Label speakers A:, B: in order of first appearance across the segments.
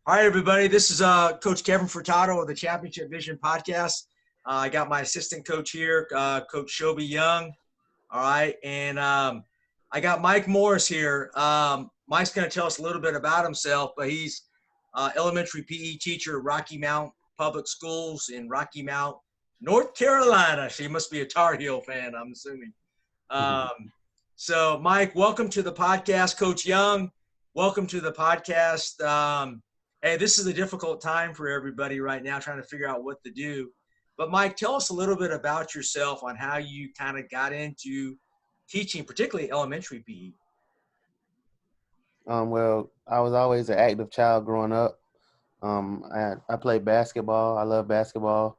A: All right, everybody. This is Coach Kevin Furtado of the Championship Vision Podcast. I got my assistant coach here, Coach Shobi Young. All right, and I got Mike Morris here. Mike's going to tell us a little bit about himself, but he's elementary PE teacher at Rocky Mount Public Schools in Rocky Mount, North Carolina. So he must be a Tar Heel fan, I'm assuming. So, Mike, welcome to the podcast. Coach Young, welcome to the podcast. Hey, this is a difficult time for everybody right now trying to figure out what to do. But, Mike, tell us a little bit about yourself on how you kind of got into teaching, particularly elementary PE.
B: Well, I was always an active child growing up. I played basketball. I love basketball.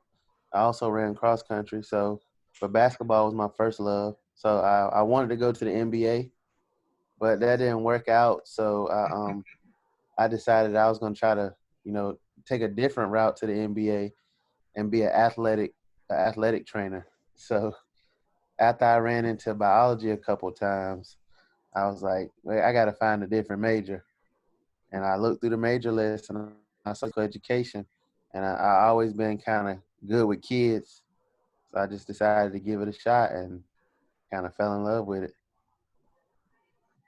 B: I also ran cross country. But basketball was my first love. So I wanted to go to the NBA, but that didn't work out. So I decided I was going to try to, take a different route to the NBA and be an athletic trainer. So after I ran into biology a couple of times, I was like, well, I got to find a different major. And I looked through the major list and I saw education. And I always been kind of good with kids. So I just decided to give it a shot and kind of fell in love with it.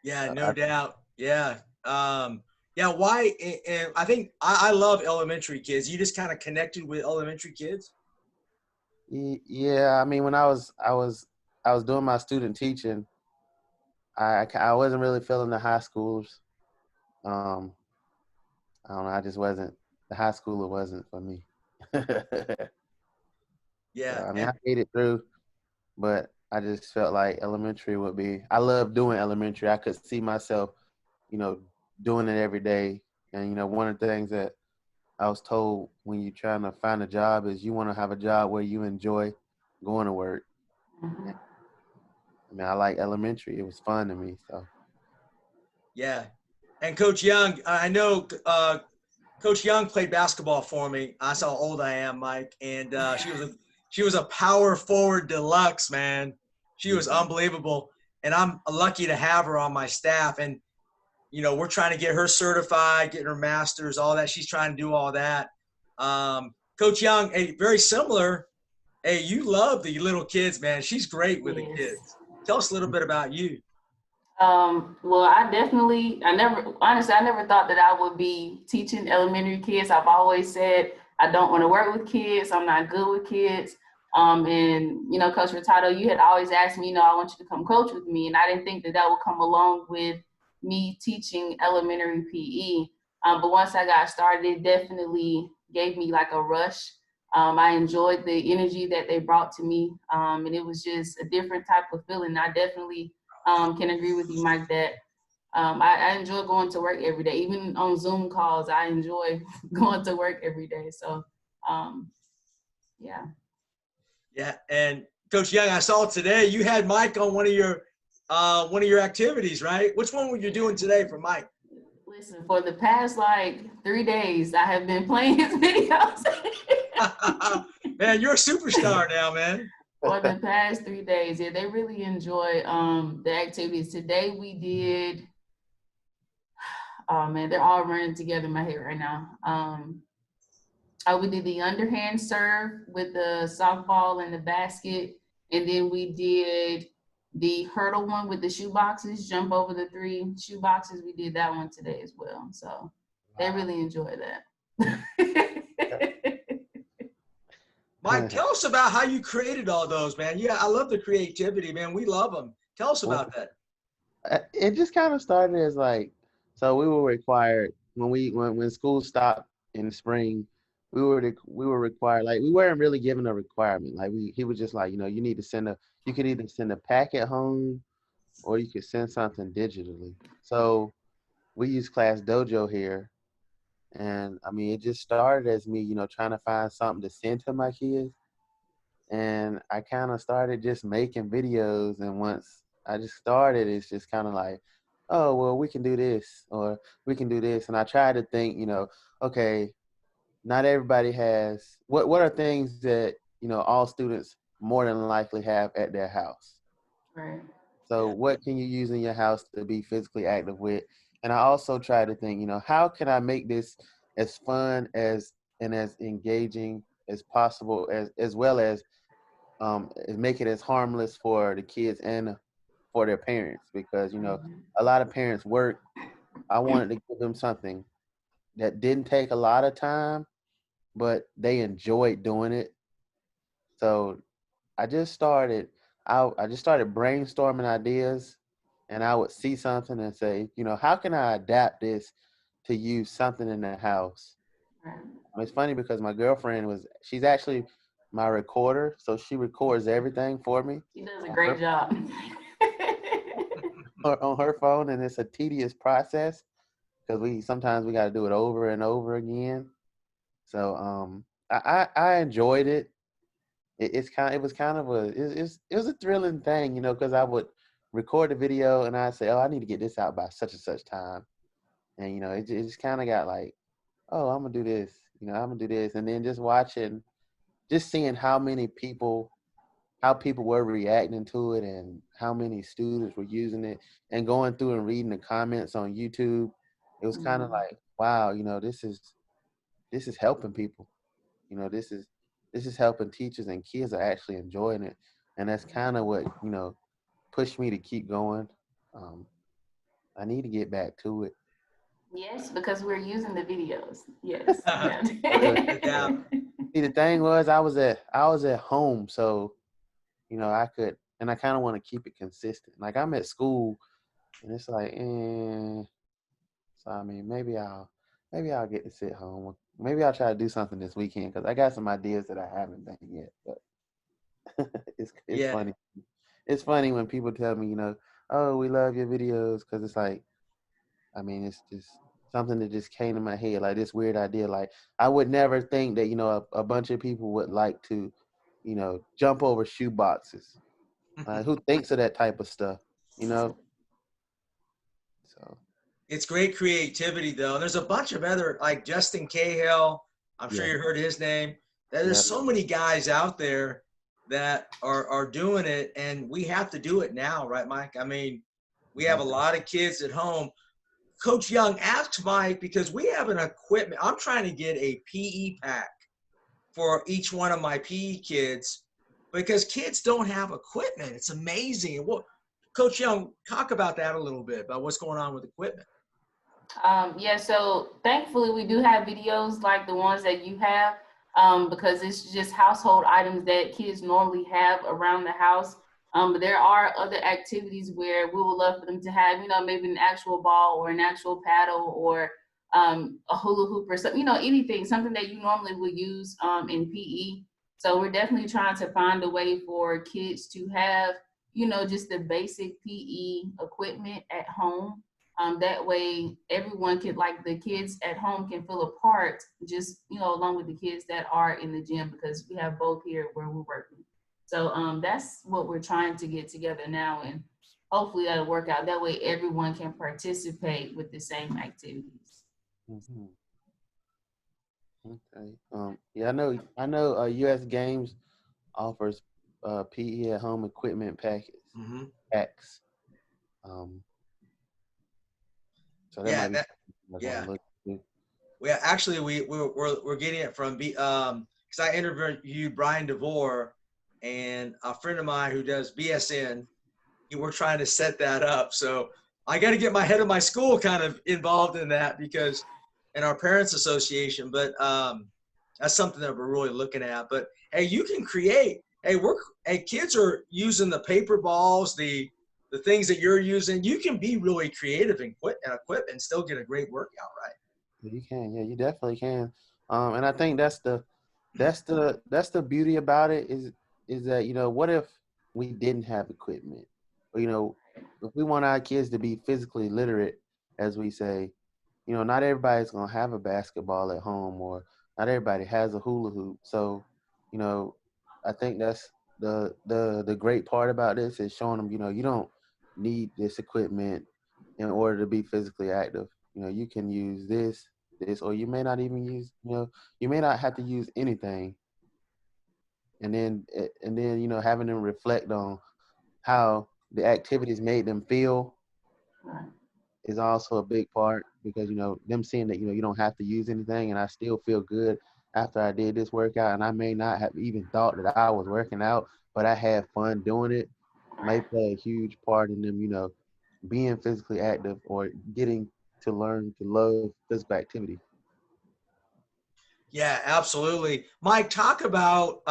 A: Yeah, no doubt. Yeah. Why? And I think I love elementary kids. You just kind of connected with elementary kids?
B: Yeah, I mean, when I was doing my student teaching, I wasn't really feeling the high schoolers. I don't know. I just wasn't. The high schooler wasn't for me.
A: Yeah.
B: I mean, I made it through, but I just felt like elementary would be. I love doing elementary. I could see myself, doing it every day. And one of the things that I was told when you're trying to find a job is you want to have a job where you enjoy going to work.
C: Mm-hmm.
B: I mean, I like elementary. It was fun to me. So.
A: Yeah. And Coach Young, I know Coach Young played basketball for me. That's how old I am, Mike. And she was a power forward deluxe, man. She was unbelievable. And I'm lucky to have her on my staff. And, we're trying to get her certified, getting her master's, all that. She's trying to do all that. Coach Young, very similar. Hey, you love the little kids, man. She's great with the kids. Tell us a little bit about you.
C: Well, I never thought that I would be teaching elementary kids. I've always said I don't want to work with kids. I'm not good with kids. And Coach Furtado, you had always asked me, I want you to come coach with me. And I didn't think that would come along with me teaching elementary PE. But once I got started, it definitely gave me like a rush. I enjoyed the energy that they brought to me. And it was just a different type of feeling. I definitely can agree with you, Mike, that I enjoy going to work every day. Even on Zoom calls, I enjoy going to work every day. So, yeah.
A: Yeah, and Coach Young, I saw today you had Mike on one of your activities, right? Which one were you doing today for Mike?
C: Listen, for the past 3 days, I have been playing his videos.
A: Man, you're a superstar now, man.
C: For the past 3 days, yeah, they really enjoy the activities. Today we did. Oh man, they're all running together in my head right now. We did the underhand serve with the softball and the basket, and then we did the hurdle one with the shoe boxes, jump over the 3 shoe boxes. We did that one today as well. So they really enjoy that.
A: Mike, tell us about how you created all those, man. Yeah, I love the creativity, man. We love them. Tell us about that.
B: It just kind of started as so we were required when school stopped in the spring. We were required, we weren't really given a requirement. He was just like, you need to you could either send a packet home or you could send something digitally. So we use Class Dojo here. And I mean, it just started as me, trying to find something to send to my kids. And I kind of started just making videos. And once I just started, it's just kind of like, oh, well, we can do this or we can do this. And I try to think, okay, not everybody has, what are things that, all students more than likely have at their house?
C: Right.
B: So what can you use in your house to be physically active with? And I also try to think, how can I make this as fun and as engaging as possible, as well as make it as harmless for the kids and for their parents, because a lot of parents work. I wanted to give them something that didn't take a lot of time, but they enjoyed doing it. So I just started. I just started brainstorming ideas, and I would see something and say, how can I adapt this to use something in the house?
C: Right.
B: It's funny because my girlfriend she's actually my recorder, so she records everything for me
C: She does a
B: on
C: great
B: her,
C: job.
B: on her phone, and it's a tedious process because sometimes we got to do it over and over again. So I enjoyed it. It was kind of it was a thrilling thing, because I would record the video and I'd say, oh, I need to get this out by such and such time, and it just kind of got like, oh, I'm gonna do this, I'm gonna do this, and then just seeing how people were reacting to it and how many students were using it, and going through and reading the comments on YouTube. It was kind of like, wow, this is helping people. This is helping teachers, and kids are actually enjoying it. And that's kind of what, pushed me to keep going. Um, I need to get back to it.
C: Yes, because we're using the videos. Yes.
B: Because
A: Yeah.
B: see, the thing was, I was at home, so I could, and I kind of want to keep it consistent. Like, I'm at school, and it's like, so I mean, maybe I'll get to sit home. Maybe I'll try to do something this weekend because I got some ideas that I haven't done yet. But it's
A: Yeah.
B: funny. It's funny when people tell me, oh, we love your videos, because it's like, I mean, it's just something that just came to my head, like this weird idea. Like, I would never think that a bunch of people would like to, jump over shoe boxes. Who thinks of that type of stuff? You know. So
A: It's great creativity though. And there's a bunch of other like Justin Cahill. I'm sure
B: yeah,
A: you heard his name. There's
B: yeah,
A: so many guys out there that are doing it, and we have to do it now, right, Mike? I mean, we have a lot of kids at home. Coach Young, ask Mike, because we have an equipment. I'm trying to get a PE pack for each one of my PE kids because kids don't have equipment. It's amazing. Well, Coach Young, talk about that a little bit about what's going on with equipment.
C: Yeah, so thankfully we do have videos like the ones that you have, because it's just household items that kids normally have around the house. But there are other activities where we would love for them to have, maybe an actual ball or an actual paddle, or a hula hoop or something, anything, something that you normally would use in PE. So we're definitely trying to find a way for kids to have, just the basic PE equipment at home. That way everyone can, like the kids at home can feel a part, just, along with the kids that are in the gym, because we have both here where we're working. So that's what we're trying to get together now, and hopefully that'll work out. That way everyone can participate with the same activities.
B: hmm okay. Yeah, I know. U.S. Games offers PE at home equipment
A: Mm-hmm.
B: packs. Um, so that
A: Yeah,
B: might be
A: that,
B: something I want
A: yeah.
B: to look into.
A: We actually we're getting it from because I interviewed Brian DeVore and a friend of mine who does BSN. We're trying to set that up, so I got to get my head of my school kind of involved in that because in our parents association. But that's something that we're really looking at. But hey, you can create. Hey, kids are using the paper balls, the things that you're using. You can be really creative and equip and still get a great workout, right?
B: You can, yeah, you definitely can. And I think that's the beauty about it is that what if we didn't have equipment? Or, if we want our kids to be physically literate, as we say, not everybody's gonna have a basketball at home, or not everybody has a hula hoop. So, you know, I think that's the great part about this is showing them, you don't need this equipment in order to be physically active. You can use this, or you may not even use, you may not have to use anything. And then having them reflect on how the activities made them feel.
C: Right.
B: is also a big part because, you know, them seeing that, you know, you don't have to use anything and I still feel good after I did this workout. And I may not have even thought that I was working out, but I had fun doing it, may play a huge part in them, you know, being physically active or getting to learn to love physical activity.
A: Yeah, absolutely. Mike, talk about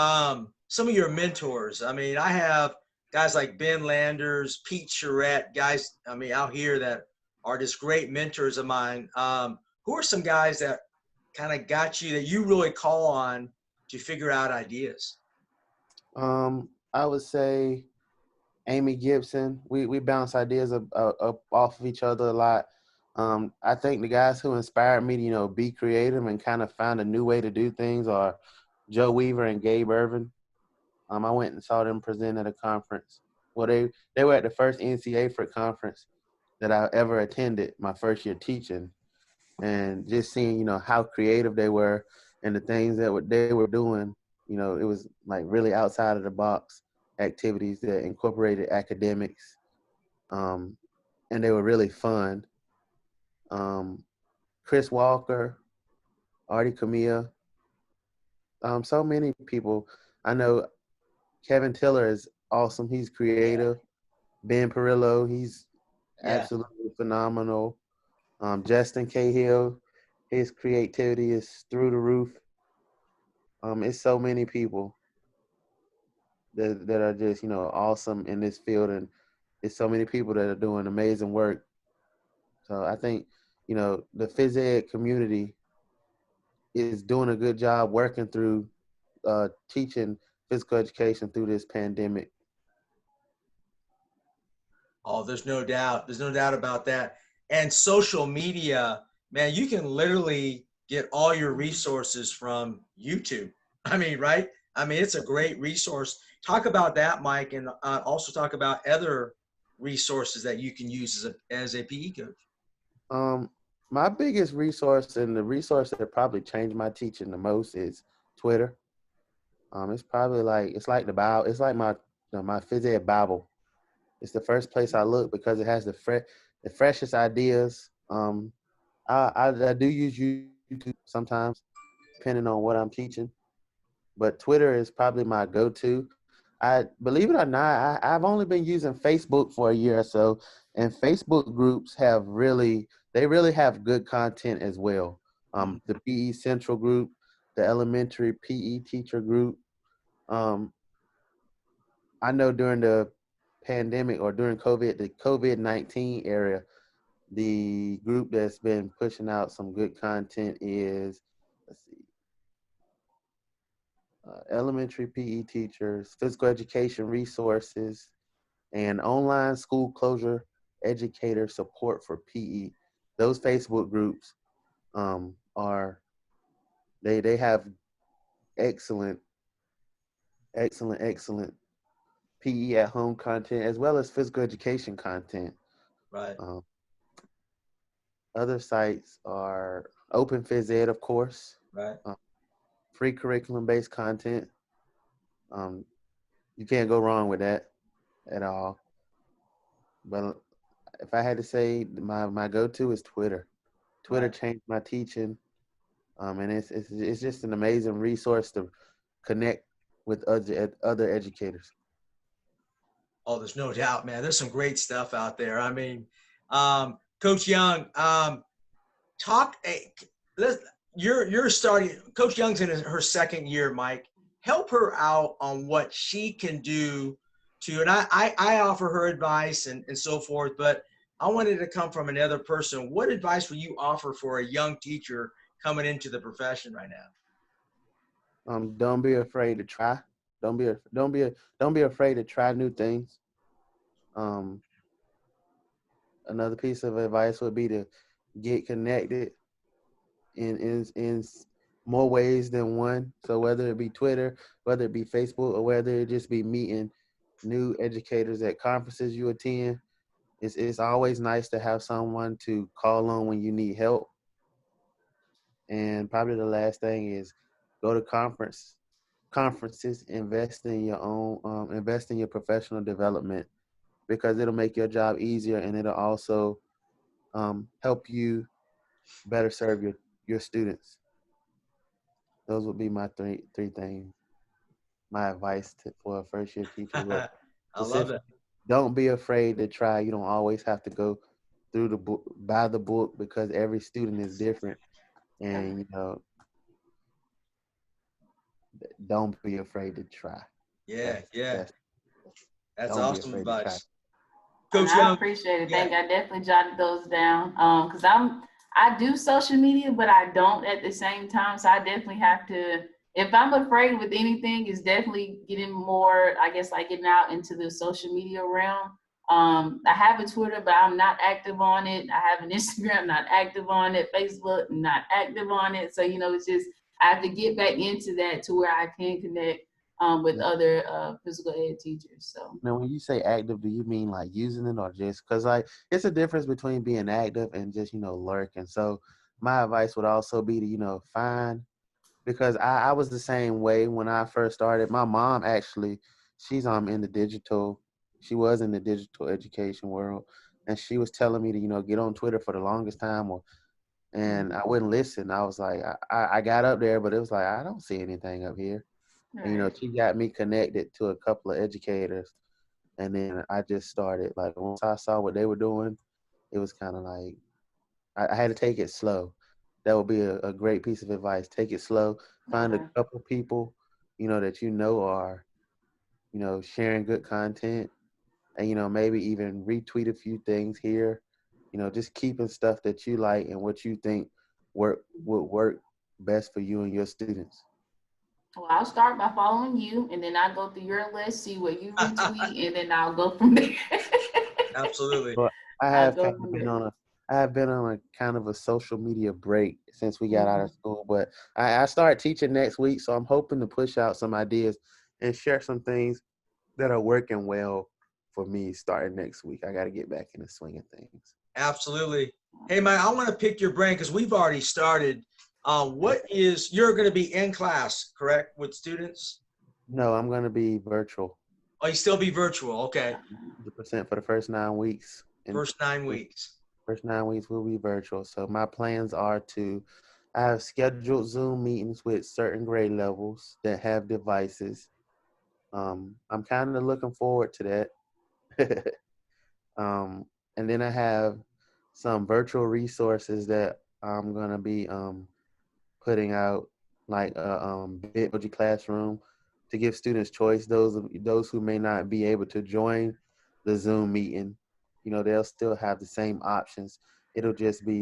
A: some of your mentors. I mean, I have guys like Ben Landers, Pete Charette, guys, I mean, out here that are just great mentors of mine. Who are some guys that kind of got you that you really call on to figure out ideas?
B: I would say Amy Gibson. We bounce ideas up off of each other a lot. I think the guys who inspired me to, you know, be creative and kind of find a new way to do things are Joe Weaver and Gabe Irvin. I went and saw them present at a conference. Well, they were at the first NCAA for conference that I ever attended my first year teaching, and just seeing, you know, how creative they were and the things that they were doing. You know, it was like really outside of the box activities that incorporated academics, um, and they were really fun. Um, Chris Walker, Artie Camilla, so many people. I know Kevin Tiller is awesome. He's
A: Yeah.
B: creative. Ben Perillo, he's
A: Yeah.
B: absolutely phenomenal. Justin Cahill, his creativity is through the roof. It's so many people that are just, you know, awesome in this field, and it's so many people that are doing amazing work. So I think, you know, the phys ed community is doing a good job working through teaching physical education through this pandemic.
A: Oh, there's no doubt. There's no doubt about that. And social media, man, you can literally get all your resources from YouTube. I mean, right? I mean, it's a great resource. Talk about that, Mike, and also talk about other resources that you can use as a PE coach.
B: Um, my biggest resource and the resource that probably changed my teaching the most is Twitter. It's probably like it's like the Bible. It's like my phys ed Bible. It's the first place I look because it has the freshest ideas. I do use YouTube sometimes, depending on what I'm teaching, but Twitter is probably my go-to. I believe it or not, I've only been using Facebook for a year or so, and Facebook groups they really have good content as well.
A: Mhm.
B: The PE Central group, the elementary PE teacher group. Um, I know during the pandemic or during the COVID-19 era, the group that's been pushing out some good content is, let's see, elementary PE teachers, physical education resources, and online school closure educator support for PE. Those Facebook groups are they have excellent, excellent PE at home content as well as physical education content.
A: Right.
B: Um, Other sites are Open Phys Ed, of course,
A: Right.
B: um, free curriculum based content. Um, you can't go wrong with that at all. But if I had to say, my go to is Twitter. Twitter
A: Right.
B: changed my teaching, and it's just an amazing resource to connect with other educators.
A: Oh, there's no doubt, man. There's some great stuff out there. I mean, Coach Young, talk. Let's, you're starting. Coach Young's in her second year, Mike. Help her out on what she can do to, and I offer her advice and so forth, but I wanted to come from another person. What advice would you offer for a young teacher coming into the profession right now?
B: Don't be afraid to try. Don't be afraid to try new things. Um, Another piece of advice would be to get connected in more ways than one. So whether it be Twitter, whether it be Facebook, or whether it just be meeting new educators at conferences you attend, it's always nice to have someone to call on when you need help. And probably the last thing is go to conferences, invest in your professional development because it'll make your job easier and it'll also help you better serve your students. Those would be my three things. My advice for a first year teacher. But
A: I love
B: specifically,
A: it.
B: don't be afraid to try. You don't always have to go through the book, by the book, because every student is different. And don't be afraid to try.
A: Yeah, yeah.
B: That's
A: That's
B: don't be
A: awesome
B: afraid to try.
A: advice.
C: And
A: Coach
C: I
A: Young,
C: appreciate it.
A: yeah.
C: Thank you. I definitely jotted those down. Because I do social media, but I don't at the same time. So I definitely have to, if I'm afraid with anything, is definitely getting more, I guess, like getting out into the social media realm. I have a Twitter, but I'm not active on it. I have an Instagram, not active on it. Facebook, not active on it. So, it's just, I have to get back into that to where I can connect with other physical ed teachers. So
B: Now, when you say active, do you mean like using it or just because like it's a difference between being active and just lurking. So my advice would also be to find, because I was the same way when I first started. My mom actually, she's in the digital, she was in the digital education world, and she was telling me to get on Twitter for the longest time, and I wouldn't listen. I was like, I got up there, but it was like I don't see anything up here. And
C: right.
B: she got me connected to a couple of educators, and then I just started. Like once I saw what they were doing, it was kind of like I had to take it slow. That would be a great piece of advice. Take it slow. Find a
C: Okay.
B: couple people, that are, sharing good content, and maybe even retweet a few things here. Just keeping stuff that you like and what you think would work best for you and your students.
C: Well, I'll start by following you, and then I'll go through your list, see what you retweet, and then I'll go from there.
A: Absolutely.
B: But I
C: I'll
B: have kind
C: go
B: of
C: from
B: been
C: there.
B: on a I have been on a kind of a social media break since we got out
C: Mhm.
B: of school, but I start teaching next week, so I'm hoping to push out some ideas and share some things that are working well for me starting next week. I got to get back in the swing of things.
A: Absolutely. Hey, Mike, I want to pick your brain because we've already started. You're going to be in class, correct, with students?
B: No, I'm going to be virtual,
A: Oh, you still be virtual. Okay.
B: 100% for the first 9 weeks. And
A: First 9 weeks.
B: first 9 weeks will be virtual. So my plans are to I have scheduled Zoom meetings with certain grade levels that have devices. I'm kind of looking forward to that. And then I have some virtual resources that I'm gonna be putting out, like a Bitmoji classroom, to give students choice. Those who may not be able to join the Zoom meeting, they'll still have the same options. It'll just be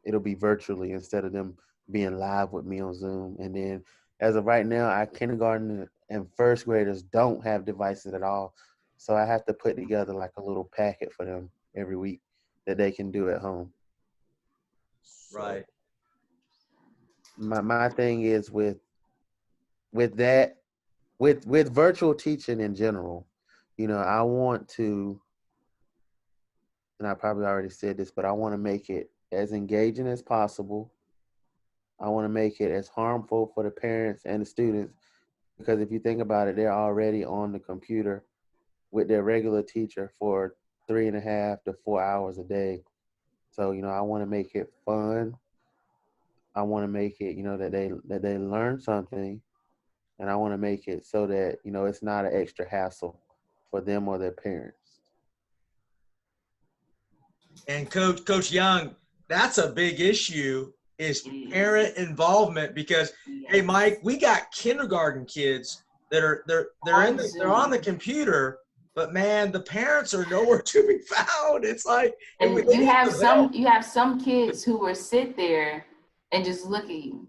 B: it'll be virtually instead of them being live with me on Zoom. And then as of right now, our kindergarten and first graders don't have devices at all. So I have to put together like a little packet for them every week that they can do at home. So
A: Right.
B: my thing is with that, with virtual teaching in general, I want to, and I probably already said this, but I want to make it as engaging as possible. I want to make it as harmful for the parents and the students, because if you think about it, they're already on the computer with their regular teacher for 3.5 to 4 hours a day. So, I want to make it fun. I want to make it, that they learn something, and I want to make it so that, it's not an extra hassle for them or their parents.
A: And Coach Young, that's a big issue is
C: It is.
A: parent involvement because hey Mike,
C: Yes.
A: we got kindergarten kids that are
C: On
A: they're on the
C: Zoom.
A: computer, but man, the parents are nowhere to be found. It's like if we
C: And
A: they
C: you
A: need
C: have
A: some help.
C: some kids who will sit there and just look at you.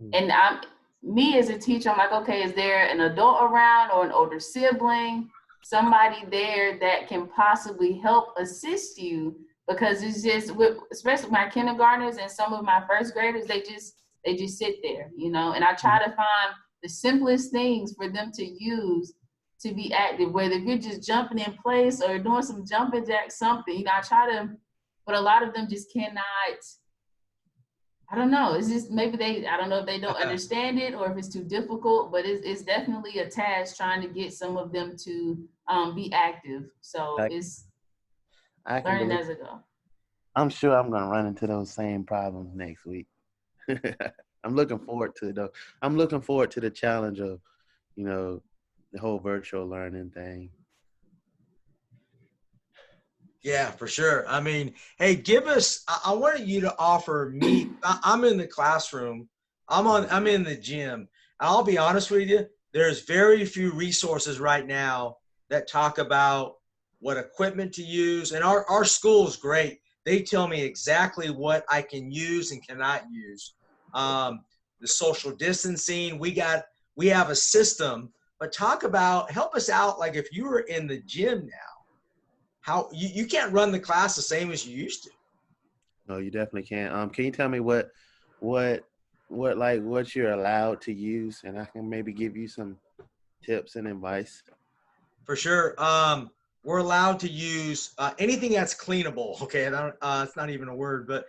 B: Mm.
C: And me as a teacher, I'm like, okay, is there an adult around or an older sibling, somebody there that can possibly help assist you? Because it's just especially my kindergartners and some of my first graders, they just sit there, and I try to find the simplest things for them to use to be active, whether you're just jumping in place or doing some jumping jack something. I try to, but a lot of them just cannot. I don't know. It's just maybe I don't know if they don't understand it or if it's too difficult, but it's definitely a task trying to get some of them to be active. So
B: I,
C: it's
B: I can
C: learning
B: believe
C: as I go.
B: I'm sure I'm gonna run into those same problems next week. I'm looking forward to it though. I'm looking forward to the challenge of, you know, the whole virtual learning thing.
A: Yeah, for sure. I mean, hey, give us. I wanted you to offer me. I'm in the classroom. I'm in the gym. I'll be honest with you. There's very few resources right now that talk about what equipment to use. And our school is great. They tell me exactly what I can use and cannot use. Um, the social distancing. We have a system. But help us out. Like if you were in the gym now, how you can't run the class the same as you used to.
B: No, you definitely can. Can you tell me what what you're allowed to use, and I can maybe give you some tips and advice.
A: For sure. We're allowed to use anything that's cleanable. Okay, it's not even a word, but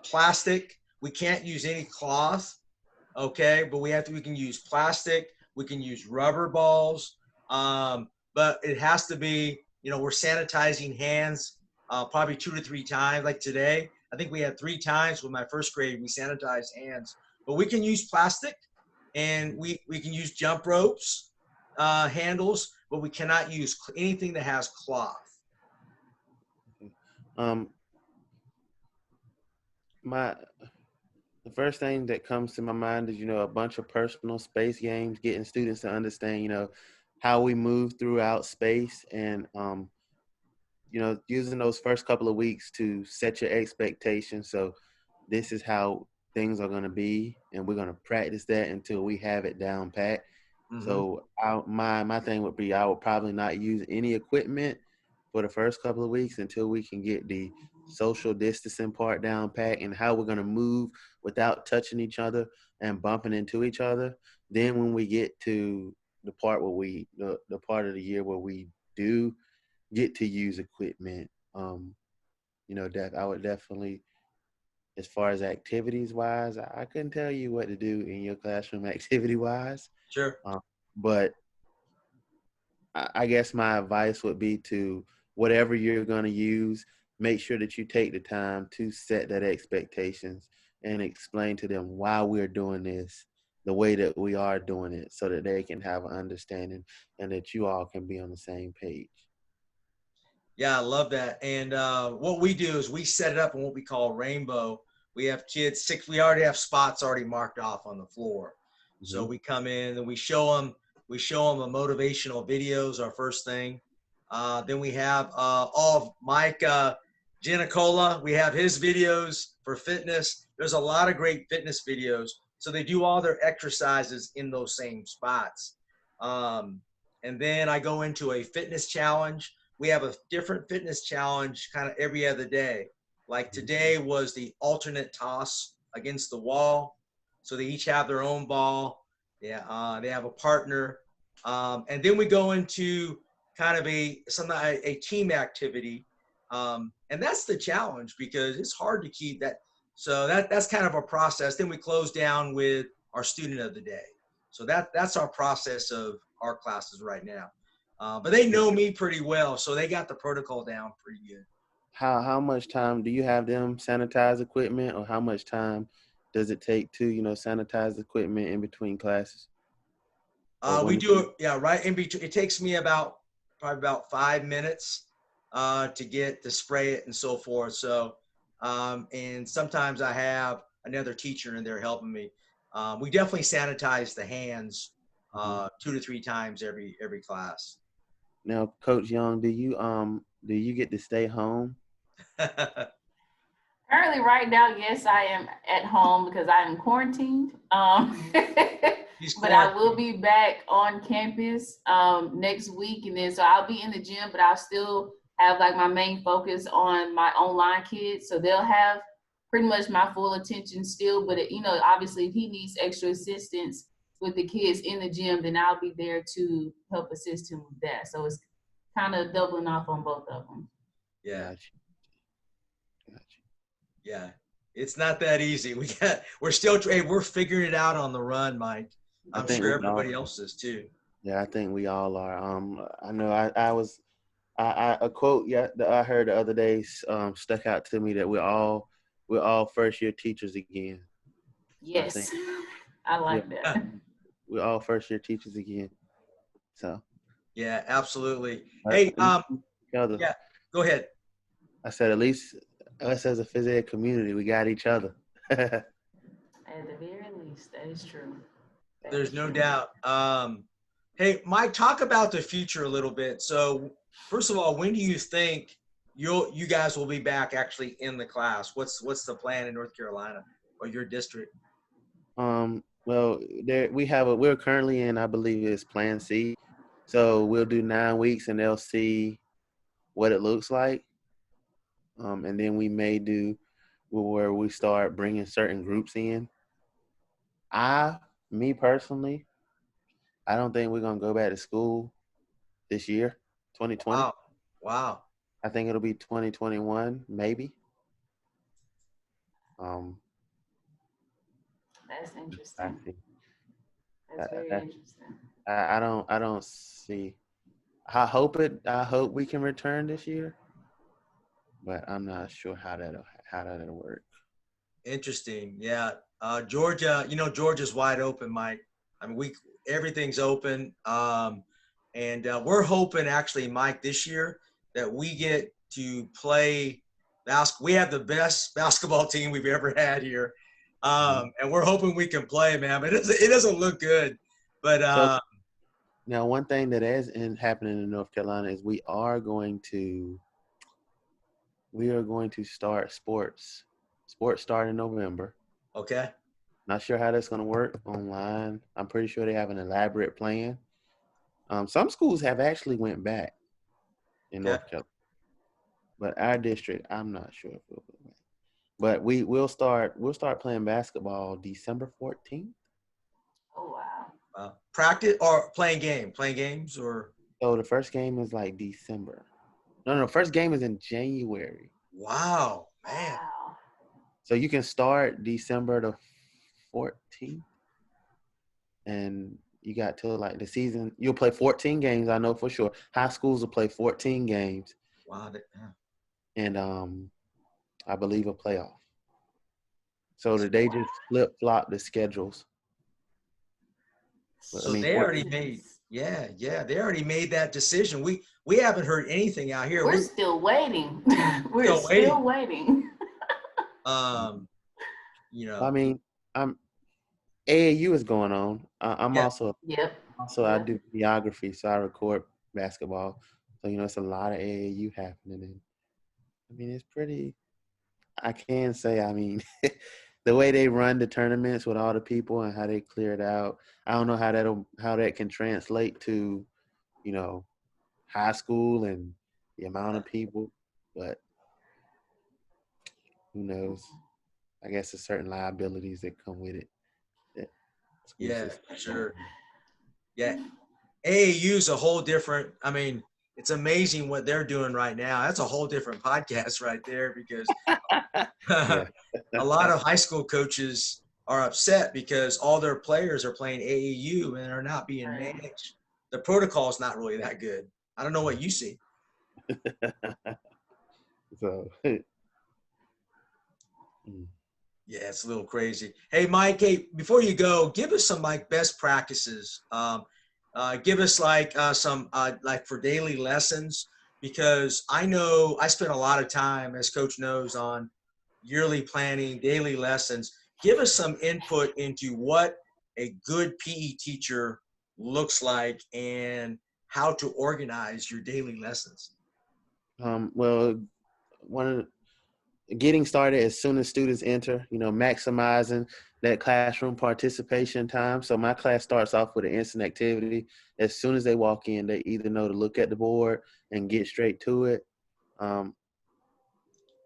A: plastic. We can't use any cloth. Okay, but we can use plastic. We can use rubber balls. But it has to be. We're sanitizing hands probably 2 to 3 times. Like today, I think we had 3 times with my first grade. We sanitized hands. But we can use plastic, and we can use jump ropes, handles, but we cannot use anything that has cloth.
B: Um, my the first thing that comes to my mind is, a bunch of personal space games, getting students to understand, how we move throughout space, and using those first couple of weeks to set your expectations. So this is how things are going to be, and we're going to practice that until we have it down pat.
A: Mm-hmm.
B: So my thing would be, I would probably not use any equipment for the first couple of weeks until we can get the social distancing part down pat and how we're going to move without touching each other and bumping into each other. Then when we get to the part where the part of the year where we do get to use equipment, that I would definitely, as far as activities wise, I couldn't tell you what to do in your classroom activity wise.
A: Sure.
B: But I guess my advice would be to, whatever you're going to use, make sure that you take the time to set that expectations and explain to them why we're doing this the way that we are doing it, so that they can have an understanding and that you all can be on the same page.
A: Yeah, I love that. And what we do is we set it up in what we call rainbow. We have kids we already have spots already marked off on the floor.
B: Mm-hmm.
A: So we come in and we show them a motivational videos, our first thing. Then we have all of Mike Giannicola. We have his videos for fitness. There's a lot of great fitness videos. So they do all their exercises in those same spots. And then I go into a fitness challenge. We have a different fitness challenge kind of every other day. Like today was the alternate toss against the wall. So they each have their own ball. Yeah, they have a partner. And then we go into kind of a team activity. And that's the challenge, because it's hard to keep that. So that's kind of a process. Then we close down with our student of the day. So that's our process of our classes right now. But they know me pretty well, so they got the protocol down pretty good.
B: How much time do you have them sanitize equipment, or how much time does it take to, sanitize equipment in between classes?
A: We do it, yeah, right in between. It takes me probably about 5 minutes to spray it and so forth. So, and sometimes I have another teacher in there helping me. We definitely sanitize the hands 2 to 3 times every class.
B: Now, Coach Young, do you get to stay home?
C: Currently, right now, yes, I am at home because I am quarantined. But I will be back on campus next week, and then so I'll be in the gym, but I'll still have like my main focus on my online kids. So they'll have pretty much my full attention still. But obviously, if he needs extra assistance with the kids in the gym, then I'll be there to help assist him with that. So it's kind of doubling off on both of them.
A: Yeah. Gotcha. Yeah. It's not that easy. We're figuring it out on the run, Mike. I'm sure everybody else is too.
B: Yeah, I think we all are. I know A quote that I heard the other day stuck out to me that we're all first year teachers again. I think
C: Yes, I like that.
B: we're all first year teachers again. So
A: Yeah, absolutely. Hey,
B: at least each other.
A: yeah, go ahead.
B: I said at least us as a phys ed community, we got each other.
C: At the very least, that is true. That
A: There's
C: is
A: no
C: true.
A: doubt. Hey, Mike, talk about the future a little bit. So, first of all, when do you think you guys will be back actually in the class? What's the plan in North Carolina or your district?
B: Well, we're currently in, I believe it's Plan C. So we'll do 9 weeks and they'll see what it looks like. And then we may do where we start bringing certain groups in. Me personally, I don't think we're gonna go back to school this year, 2020.
A: Wow, wow,
B: I think it'll be 2021, maybe. Um,
C: That's
B: I
C: interesting.
B: see.
C: That's very
B: I,
C: interesting.
B: I don't see. I hope we can return this year, but I'm not sure how that'll work.
A: interesting. Yeah, Georgia. Georgia's wide open, Mike. I mean, everything's open, and we're hoping actually, Mike, this year that we get to play basketball. We have the best basketball team we've ever had here, and we're hoping we can play, man. But it doesn't look good. But
B: So now, one thing that is happening in North Carolina is we are going to start sports. Sports start in November.
A: okay,
B: Not sure how that's going to work online. I'm pretty sure they have an elaborate plan. Some schools have actually went back in
A: okay.
B: North Carolina, but our district, I'm not sure if we'll go back. But we'll start playing basketball December 14th.
C: Oh wow.
A: Practice or playing games or
B: So the first game is like December. No, first game is in January.
A: wow, man.
C: Wow.
B: So you can start December the 14th, and you got till like the season. You'll play 14 games. I know for sure. High schools will play 14 games,
A: Wow. Yeah.
B: and I believe a playoff. So that they just flip flop the schedules. But I
A: So
B: mean,
A: they already
B: 14.
A: made, yeah, they already made that decision. We haven't heard anything out here.
C: We're
A: We're
C: still waiting. We're
A: still
C: still
A: waiting.
C: waiting.
A: Um, you
B: I
A: know,
B: mean, I'm AAU is going on. I'm
A: yeah,
C: Yep.
B: I
C: Yep.
B: do videography, so I record basketball. So it's a lot of AAU happening, and I mean it's pretty. I can say, I mean, the way they run the tournaments with all the people and how they clear it out. I don't know how that can translate to, you know, high school and the amount of people, but who knows? I guess there's certain liabilities that come with it. That school
A: yeah,
B: system.
A: sure. Yeah, AAU is a whole different. I mean, it's amazing what they're doing right now. That's a whole different podcast right there because
B: Yeah.
A: a lot of high school coaches are upset because all their players are playing AAU and are not being
C: Right.
A: managed. The protocol is not really that good. I don't know what you see.
B: So,
A: Yeah, it's a little crazy. Hey, Mike, hey, before you go, give us some like best practices. Give us like some like for daily lessons because I know I spent a lot of time, as Coach knows, on yearly planning, daily lessons. Give us some input into what a good PE teacher looks like and how to organize your daily lessons.
B: well, one of getting started as soon as students enter, maximizing that classroom participation time. So my class starts off with an instant activity. As soon as they walk in, they either know to look at the board and get straight to it,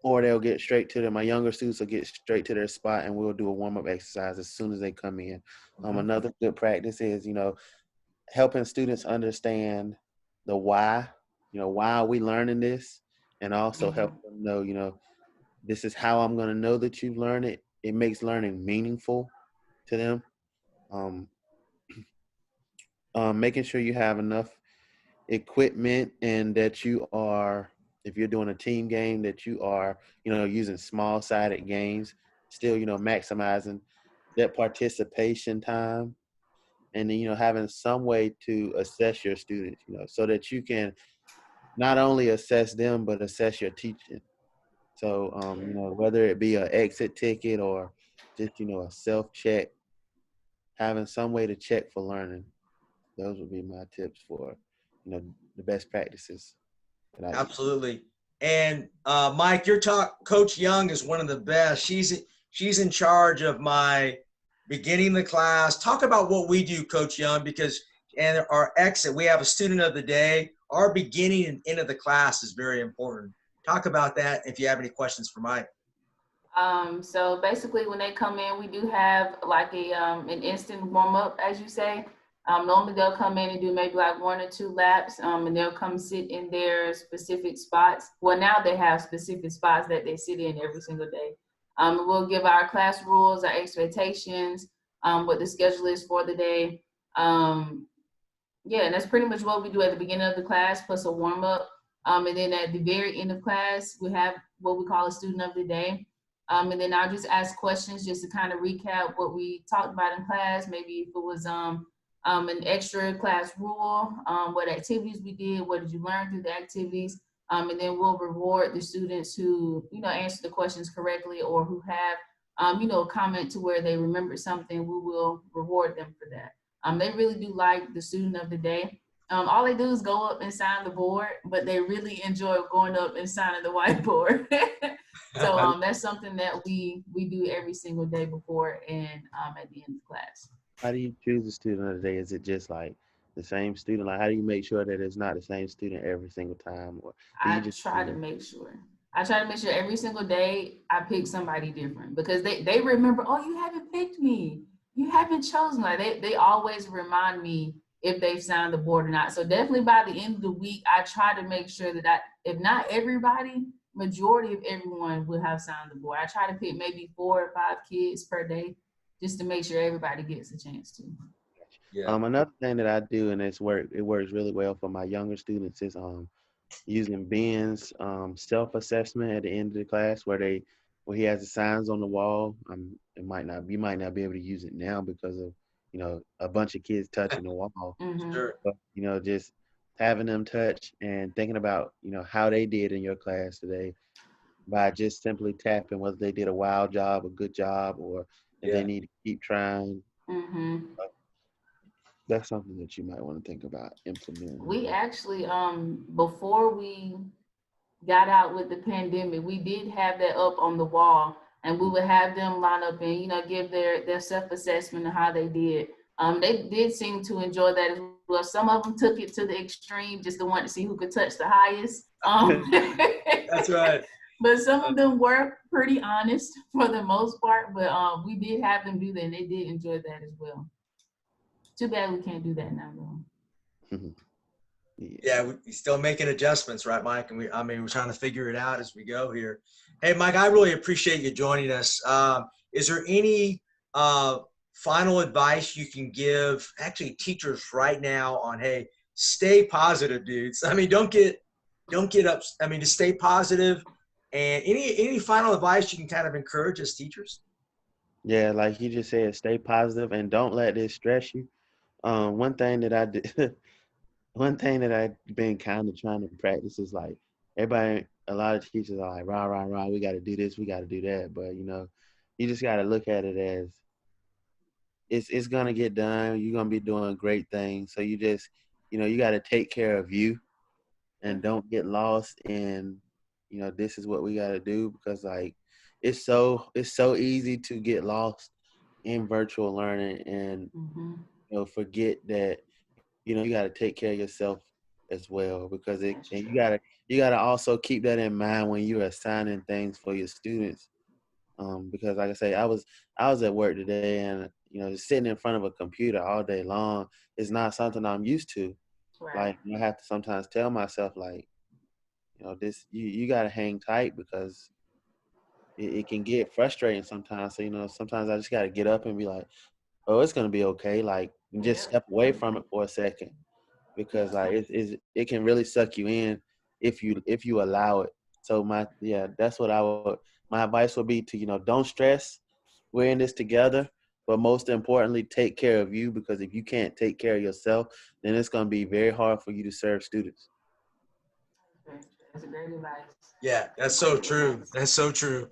B: or they'll get straight to them. My younger students will get straight to their spot, and we'll do a warm-up exercise as soon as they come in. Another good practice is, helping students understand the why. Why are we learning this? And also help them know, this is how I'm going to know that you've learned it. It makes learning meaningful to them. Making sure you have enough equipment, and that you are, if you're doing a team game, that you are, using small sided games, still, maximizing that participation time, and then, having some way to assess your students, so that you can not only assess them, but assess your teaching. So, whether it be an exit ticket or just, a self check, having some way to check for learning. Those would be my tips for, the best practices that I use.
A: Absolutely. And Mike, your talk, Coach Young is one of the best. She's in charge of my beginning the class. Talk about what we do, Coach Young, because and our exit, we have a student of the day. Our beginning and end of the class is very important. Talk about that if you have any questions for Mike.
C: So basically when they come in, we do have like an instant warm up, as you say. Normally they'll come in and do maybe like 1 or 2 laps, and they'll come sit in their specific spots. Well, now they have specific spots that they sit in every single day. We'll give our class rules, our expectations, what the schedule is for the day. Yeah, and that's pretty much what we do at the beginning of the class, plus a warm up. And then at the very end of class, we have what we call a student of the day. And then I'll just ask questions just to kind of recap what we talked about in class. Maybe if it was an extra class rule, what activities we did, what did you learn through the activities, and then we'll reward the students who, answer the questions correctly or who have, comment to where they remembered something. We will reward them for that. They really do like the student of the day. All they do is go up and sign the board, but they really enjoy going up and signing the whiteboard. So that's something that we do every single day before and at the end of class.
B: How do you choose the student of the day? Is it just like the same student? Like, how do you make sure that it's not the same student every single time? Or do you
C: I
B: just,
C: try to make sure. I try to make sure every single day I pick somebody different because they remember, oh, you haven't picked me. You haven't chosen. Like they always remind me if they've signed the board or not. So definitely by the end of the week, I try to make sure that if not everybody, majority of everyone will have signed the board. I try to pick maybe 4 or 5 kids per day just to make sure everybody gets a chance to.
A: Yeah.
B: another thing that I do, and it works really well for my younger students, is using Ben's self-assessment at the end of the class, where he has the signs on the wall. You might not be able to use it now because of a bunch of kids touching the wall.
C: Mm-hmm.
A: Sure.
B: But just having them touch and thinking about how they did in your class today by just simply tapping whether they did a wild job, a good job, or if they
A: Yeah.
B: need to keep trying.
C: Mm-hmm.
B: That's something that you might want to think about implementing.
C: We actually, before we got out with the pandemic, we did have that up on the wall, and we would have them line up and give their self-assessment of how they did. They did seem to enjoy that as well. Some of them took it to the extreme just to want to see who could touch the highest.
A: That's right.
C: But some of them were pretty honest for the most part. But we did have them do that, and they did enjoy that as well. Too bad we can't do that now, though.
A: Yeah, we're still making adjustments, right, Mike? And we're trying to figure it out as we go here. Hey, Mike, I really appreciate you joining us. Is there any final advice you can give actually teachers right now on, hey, stay positive, dudes? I mean, don't get up. I mean, just stay positive. And any final advice you can kind of encourage as teachers?
B: Yeah, like you just said, stay positive and don't let this stress you. One thing that I did, one thing that I've been kind of trying to practice is like a lot of teachers are like, rah, rah, rah, we got to do this, we got to do that. But, you just got to look at it as it's going to get done. You're going to be doing great things. So you just, you got to take care of you and don't get lost in, this is what we got to do, because like, it's so easy to get lost in virtual learning and,
C: Mm-hmm.
B: forget that, you got to take care of yourself as well, because and
C: That's true.
B: you got to also keep that in mind when you're assigning things for your students. Because like I say, I was at work today, and just sitting in front of a computer all day long is not something I'm used to.
C: Right.
B: Like, I have to sometimes tell myself, like, this you got to hang tight, because it can get frustrating sometimes. So sometimes I just got to get up and be like, oh, it's gonna be okay. Like, and just
C: Yep.
B: step away from it for a second. because like it can really suck you in if you allow it. So that's what my advice would be to, don't stress. We're in this together, but most importantly, take care of you, because if you can't take care of yourself, then it's going to be very hard for you to serve students.
C: That's a great advice.
A: Yeah, that's so true. That's so true.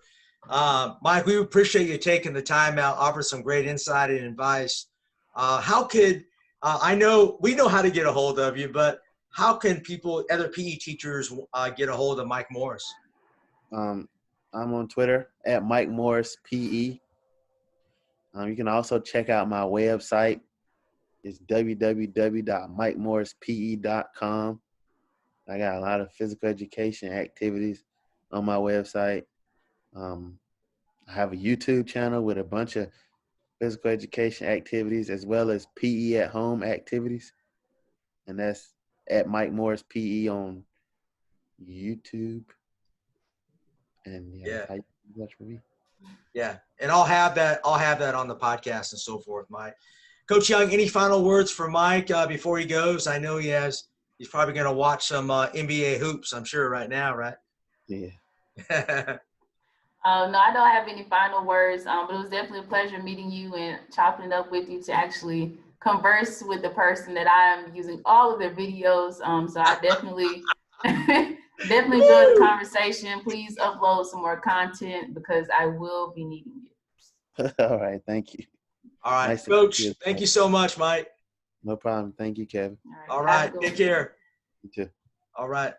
A: Mike, we appreciate you taking the time out, offer some great insight and advice. How could, I know, we know how to get a hold of you, but how can other PE teachers get a hold of Mike Morris?
B: I'm on Twitter at Mike Morris PE. You can also check out my website. It's www.mikemorrispe.com. I got a lot of physical education activities on my website. I have a YouTube channel with a bunch of physical education activities as well as PE at home activities. And that's at Mike Morris PE on YouTube. And that's how you can watch for me.
A: Yeah, and I'll have that on the podcast and so forth, Mike. Coach Young, any final words for Mike before he goes? I know he's probably going to watch some NBA hoops, I'm sure, right now, right?
B: Yeah.
C: No, I don't have any final words, but it was definitely a pleasure meeting you and chopping it up with you to actually converse with the person that I am using all of their videos. So I definitely enjoyed the conversation. Please upload some more content because I will be needing it.
B: All right. Thank you.
A: All right,
B: Nice
A: Coach, thank you so much, Mike.
B: No problem. Thank you, Kevin.
A: All right, take care.
B: You too.
A: All right.